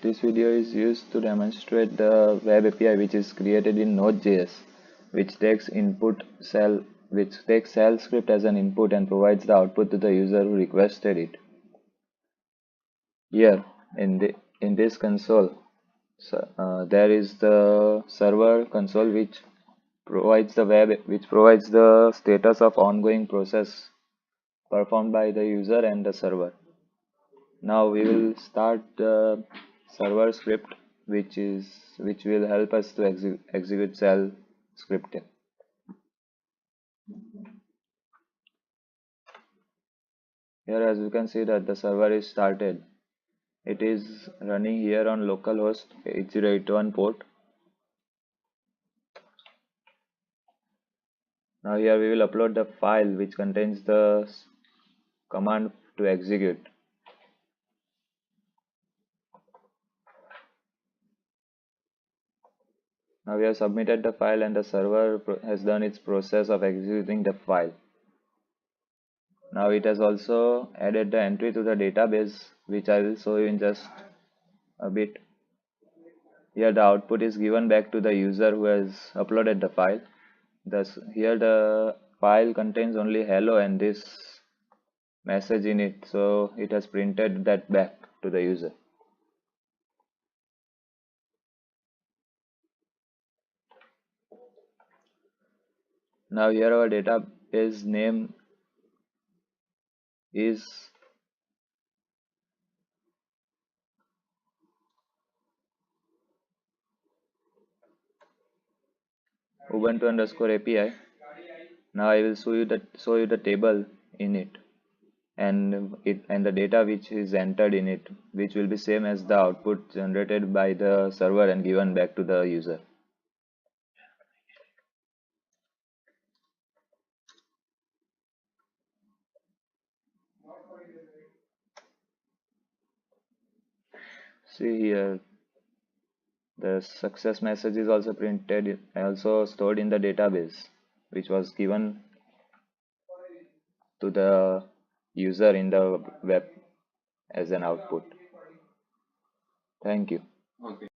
This video is used to demonstrate the web API which is created in Node.js, which takes shell script as an input and provides the output to the user who requested it. Here in this console, there is the server console which provides the status of ongoing process performed by the user and the server. Now we will start the server script which will help us to execute shell scripting. Here, as you can see, that the server is started. It is running here on localhost 8081 port. Now here we will upload the file which contains the command to execute. Now we have submitted the file and the server has done its process of executing the file. Now it has also added the entry to the database, which I will show you in just a bit. Here the output is given back to the user who has uploaded the file. Thus here the file contains only hello and this message in it, so it has printed that back to the user. Now here our database name is Ubuntu_API. Now I will show you the table in it and the data which is entered in it, which will be same as the output generated by the server and given back to the user. See here, the success message is also printed, also stored in the database, which was given to the user in the web as an output. Thank you.